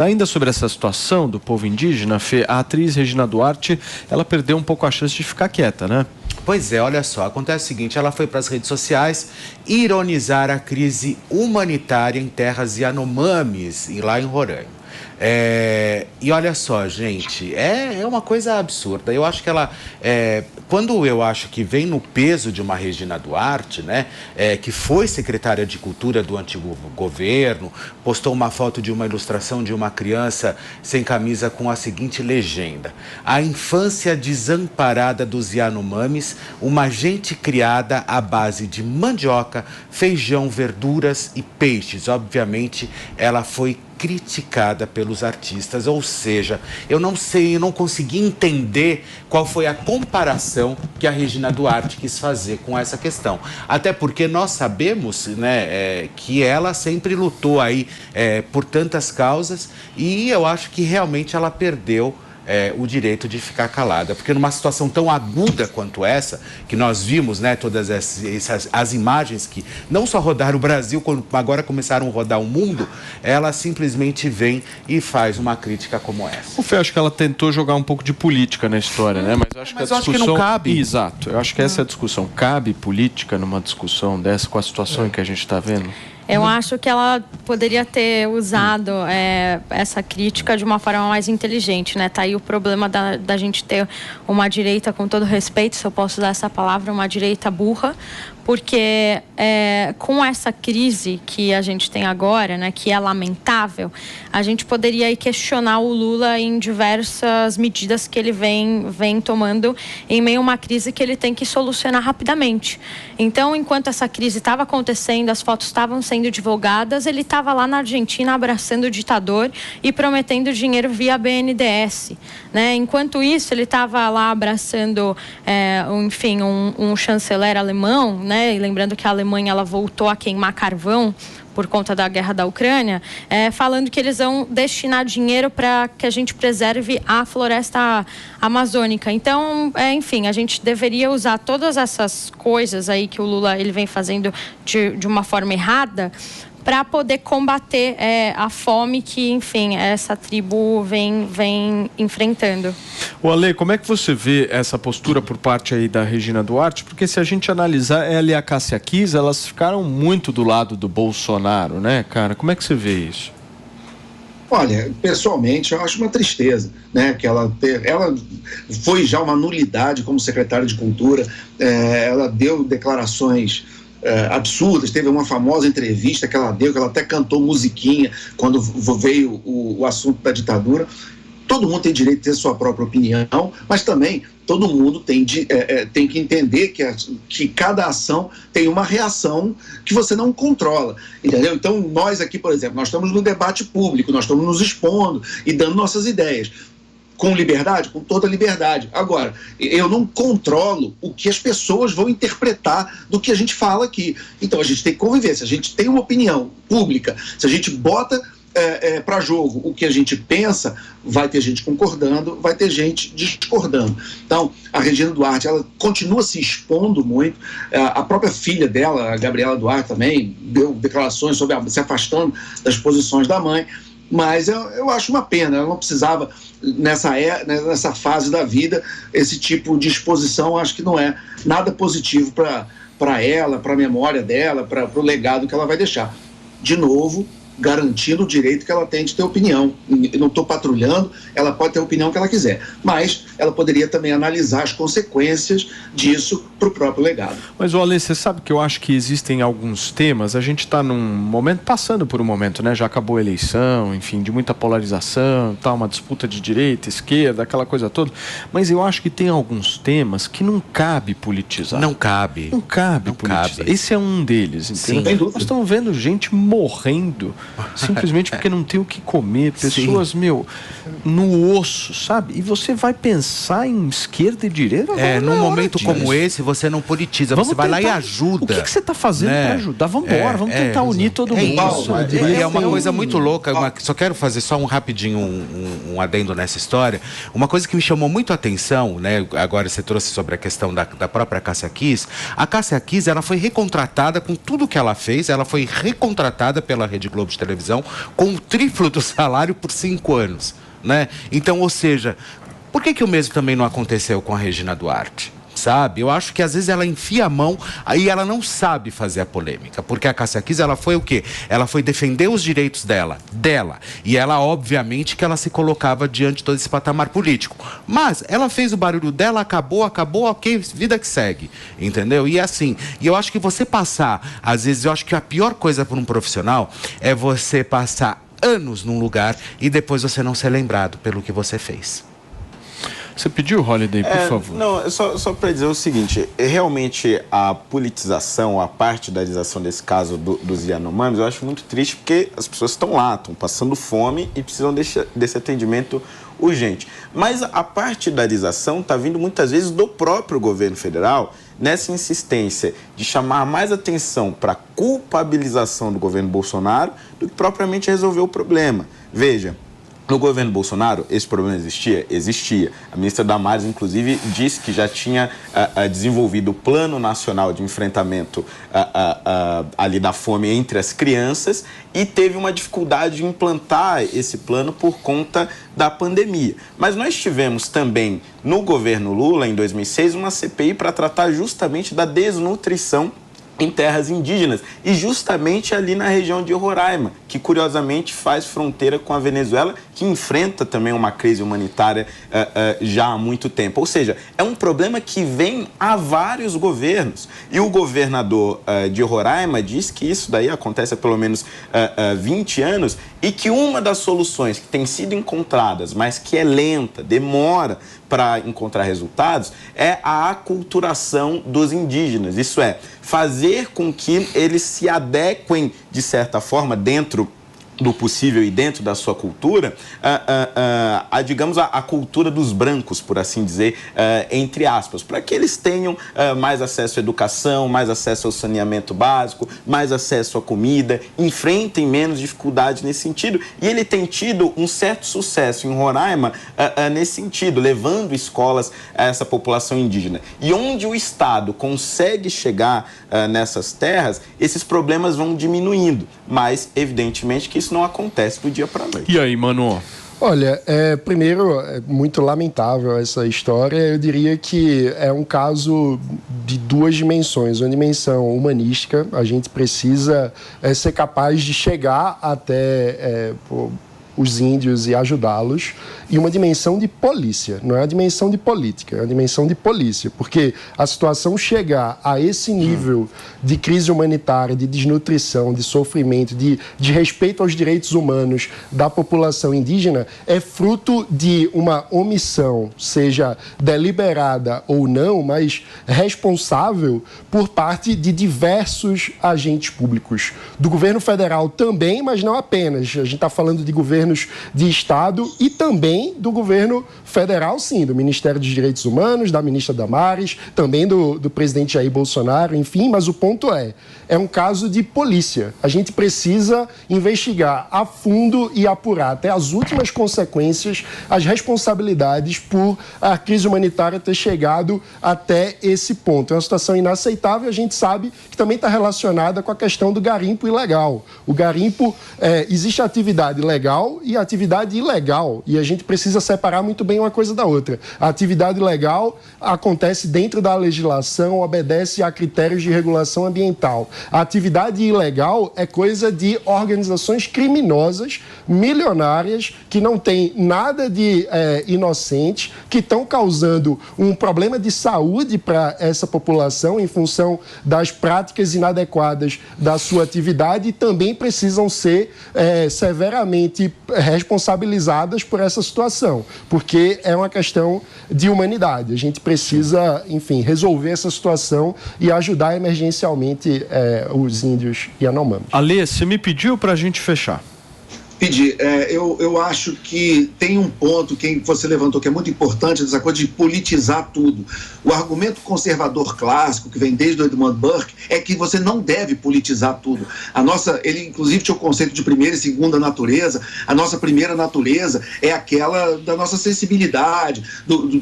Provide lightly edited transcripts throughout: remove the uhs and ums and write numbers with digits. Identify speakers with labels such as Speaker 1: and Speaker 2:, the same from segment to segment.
Speaker 1: Ainda sobre essa situação do povo indígena, Fê, a atriz Regina Duarte, ela perdeu um pouco a chance de ficar quieta, né?
Speaker 2: Pois é, olha só, acontece o seguinte, ela foi para as redes sociais ironizar a crise humanitária em terras Yanomamis, lá em Roraima. E olha só, gente, é uma coisa absurda. Eu acho que ela, quando eu acho que vem no peso de uma Regina Duarte, né, que foi secretária de Cultura do antigo governo, postou uma foto de uma ilustração de uma criança sem camisa com a seguinte legenda: a infância desamparada dos Yanomamis, uma gente criada à base de mandioca, feijão, verduras e peixes. Obviamente, ela foi criticada pelos artistas, ou seja, eu não consegui entender qual foi a comparação que a Regina Duarte quis fazer com essa questão. Até porque nós sabemos, né, que ela sempre lutou aí por tantas causas, e eu acho que realmente ela perdeu o direito de ficar calada, porque numa situação tão aguda quanto essa, que nós vimos, né, todas as imagens que não só rodaram o Brasil, como agora começaram a rodar o mundo, ela simplesmente vem e faz uma crítica como essa.
Speaker 1: O Fê, acho que ela tentou jogar um pouco de política na história, né? Mas eu acho que a discussão...
Speaker 2: acho que não cabe.
Speaker 1: Exato, eu acho que essa é a discussão. Cabe política numa discussão dessa, com a situação em que a gente está vendo?
Speaker 3: Eu acho que ela poderia ter usado essa crítica de uma forma mais inteligente, né? Tá aí o problema da gente ter uma direita, com todo respeito, se eu posso usar essa palavra, uma direita burra, porque com essa crise que a gente tem agora, né, que é lamentável, a gente poderia aí questionar o Lula em diversas medidas que ele vem tomando em meio a uma crise que ele tem que solucionar rapidamente. Então, enquanto essa crise estava acontecendo, as fotos estavam sendo divulgadas, ele estava lá na Argentina abraçando o ditador e prometendo dinheiro via BNDES, né? Enquanto isso, ele estava lá abraçando, enfim, um chanceler alemão, né? E lembrando que a Alemanha ela voltou a queimar carvão por conta da guerra da Ucrânia, falando que eles vão destinar dinheiro para que a gente preserve a floresta amazônica. Então, enfim, a gente deveria usar todas essas coisas aí que o Lula ele vem fazendo de uma forma errada para poder combater a fome que, enfim, essa tribo vem enfrentando.
Speaker 1: O Ale, como é que você vê essa postura por parte aí da Regina Duarte? Porque se a gente analisar, ela e a Cássia Kiss, elas ficaram muito do lado do Bolsonaro, né, cara? Como é que você vê isso?
Speaker 4: Olha, pessoalmente, eu acho uma tristeza, né, que ela foi já uma nulidade como secretária de Cultura, ela deu declarações absurdas. Teve uma famosa entrevista que ela deu, que ela até cantou musiquinha quando veio o assunto da ditadura. Todo mundo tem direito de ter sua própria opinião, mas também todo mundo tem que entender que cada ação tem uma reação que você não controla, entendeu? Então, nós aqui, por exemplo, nós estamos no debate público, nós estamos nos expondo e dando nossas ideias. Com liberdade? Com toda liberdade. Agora, eu não controlo o que as pessoas vão interpretar do que a gente fala aqui. Então, a gente tem que conviver. Se a gente tem uma opinião pública, se a gente bota para jogo o que a gente pensa, vai ter gente concordando, vai ter gente discordando. Então, a Regina Duarte, ela continua se expondo muito. A própria filha dela, a Gabriela Duarte, também deu declarações sobre se afastando das posições da mãe. Mas eu acho uma pena, ela não precisava, nessa fase da vida, esse tipo de exposição. Acho que não é nada positivo para ela, para a memória dela, para o legado que ela vai deixar. De novo, garantindo o direito que ela tem de ter opinião. Eu não estou patrulhando, ela pode ter a opinião que ela quiser, mas ela poderia também analisar as consequências disso para o próprio legado.
Speaker 1: Mas, Ale, você sabe que eu acho que existem alguns temas, a gente está num momento, passando por um momento, né? Já acabou a eleição, enfim, de muita polarização, tá, uma disputa de direita, esquerda, aquela coisa toda, mas eu acho que tem alguns temas que não cabe politizar.
Speaker 2: Não cabe.
Speaker 1: Não cabe politizar. Cabe. Esse é um deles, entendeu? Sim. Nós estamos vendo gente morrendo simplesmente porque não tem o que comer, pessoas, no osso, sabe? E você vai pensar em esquerda e direita?
Speaker 2: Num momento como esse, você não politiza, você vai lá e ajuda.
Speaker 1: O que você está fazendo para ajudar? Vamos embora, vamos tentar unir todo mundo.
Speaker 2: É uma coisa muito louca, só quero fazer só rapidinho um adendo nessa história. Uma coisa que me chamou muito a atenção, né? Agora você trouxe sobre a questão da própria Cássia Kiss. A Cássia Kiss, ela foi recontratada com tudo que ela fez, ela foi recontratada pela Rede Globo de televisão com o triplo do salário por 5 anos, né? Então, ou seja, por que o mesmo também não aconteceu com a Regina Duarte? Sabe? Eu acho que às vezes ela enfia a mão, aí ela não sabe fazer a polêmica, porque a Cássia Kiss, ela foi o quê? Ela foi defender os direitos dela, e ela, obviamente, que ela se colocava diante de todo esse patamar político, mas ela fez o barulho dela, acabou, ok, vida que segue, entendeu? E assim, e eu acho que você passar, às vezes, eu acho que a pior coisa para um profissional é você passar anos num lugar e depois você não ser lembrado pelo que você fez.
Speaker 1: Você pediu, Holliday, por favor?
Speaker 5: Não, só para dizer o seguinte, realmente a politização, a partidarização desse caso dos Yanomamis, eu acho muito triste porque as pessoas estão lá, estão passando fome e precisam desse atendimento urgente. Mas a partidarização está vindo muitas vezes do próprio governo federal, nessa insistência de chamar mais atenção para a culpabilização do governo Bolsonaro do que propriamente resolver o problema. Veja, no governo Bolsonaro, esse problema existia? Existia. A ministra Damares, inclusive, disse que já tinha desenvolvido o Plano Nacional de Enfrentamento ali da fome entre as crianças e teve uma dificuldade em implantar esse plano por conta da pandemia. Mas nós tivemos também, no governo Lula, em 2006, uma CPI para tratar justamente da desnutrição em terras indígenas, e justamente ali na região de Roraima, que curiosamente faz fronteira com a Venezuela, que enfrenta também uma crise humanitária já há muito tempo. Ou seja, é um problema que vem há vários governos. E o governador de Roraima diz que isso daí acontece há pelo menos 20 anos e que uma das soluções que tem sido encontradas, mas que é lenta, demora para encontrar resultados, é a aculturação dos indígenas. Isso é, fazer com que eles se adequem, de certa forma, dentro do possível e dentro da sua cultura, digamos, a cultura dos brancos, por assim dizer, entre aspas, para que eles tenham mais acesso à educação, mais acesso ao saneamento básico, mais acesso à comida, enfrentem menos dificuldades nesse sentido. E ele tem tido um certo sucesso em Roraima nesse sentido, levando escolas a essa população indígena. E onde o Estado consegue chegar nessas terras, esses problemas vão diminuindo, mas, evidentemente, que isso não acontece do dia para a noite.
Speaker 1: E aí, Manu?
Speaker 6: Olha, primeiro, é muito lamentável essa história. Eu diria que é um caso de duas dimensões. Uma dimensão humanística, a gente precisa ser capaz de chegar até os índios e ajudá-los, e uma dimensão de polícia, não é uma dimensão de política, é uma dimensão de polícia, porque a situação chegar a esse nível de crise humanitária, de desnutrição, de sofrimento, de respeito aos direitos humanos da população indígena, é fruto de uma omissão, seja deliberada ou não, mas responsável por parte de diversos agentes públicos. Do governo federal também, mas não apenas. A gente está falando de governos de Estado e também do governo federal, sim, do Ministério dos Direitos Humanos, da ministra Damares, também do presidente Jair Bolsonaro, enfim, mas o ponto é um caso de polícia. A gente precisa investigar a fundo e apurar até as últimas consequências, as responsabilidades por a crise humanitária ter chegado até esse ponto. É uma situação inaceitável e a gente sabe que também está relacionada com a questão do garimpo ilegal. O garimpo, existe a atividade legal e a atividade ilegal, e a gente precisa separar muito bem uma coisa da outra. A atividade legal acontece dentro da legislação, obedece a critérios de regulação ambiental. A atividade ilegal é coisa de organizações criminosas, milionárias, que não tem nada de inocente, que estão causando um problema de saúde para essa população em função das práticas inadequadas da sua atividade e também precisam ser severamente responsabilizadas por essa situação, porque é uma questão de humanidade. A gente precisa, enfim, resolver essa situação e ajudar emergencialmente os índios Yanomami.
Speaker 1: Alê, você me pediu para a gente fechar.
Speaker 4: Pedi. Eu acho que tem um ponto que você levantou que é muito importante, essa coisa de politizar tudo. O argumento conservador clássico, que vem desde o Edmund Burke, é que você não deve politizar tudo. Ele inclusive tinha o conceito de primeira e segunda natureza. A nossa primeira natureza é aquela da nossa sensibilidade.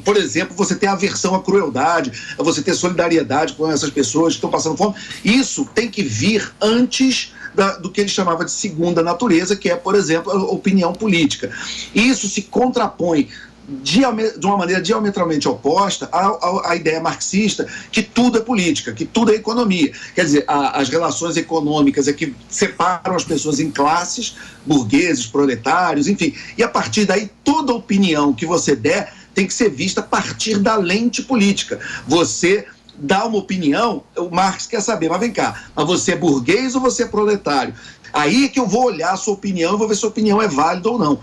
Speaker 4: Por exemplo, você ter aversão à crueldade, você ter solidariedade com essas pessoas que estão passando fome. Isso tem que vir antes do que ele chamava de segunda natureza, que é, por exemplo, a opinião política. E isso se contrapõe de uma maneira diametralmente oposta à ideia marxista que tudo é política, que tudo é economia. Quer dizer, as relações econômicas é que separam as pessoas em classes, burgueses, proletários, enfim. E a partir daí, toda opinião que você der tem que ser vista a partir da lente política. Você dá uma opinião, o Marx quer saber, mas vem cá, mas você é burguês ou você é proletário? Aí é que eu vou olhar a sua opinião e vou ver se a opinião é válida ou não,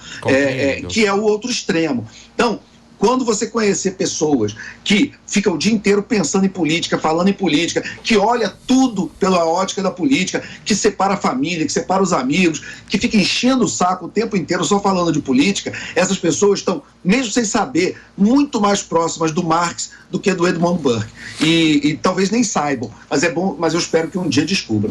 Speaker 4: que é o outro extremo. Então, quando você conhecer pessoas que ficam o dia inteiro pensando em política, falando em política, que olha tudo pela ótica da política, que separa a família, que separa os amigos, que fica enchendo o saco o tempo inteiro só falando de política, essas pessoas estão, mesmo sem saber, muito mais próximas do Marx do que do Edmund Burke. E talvez nem saibam, mas é bom, mas eu espero que um dia descubram.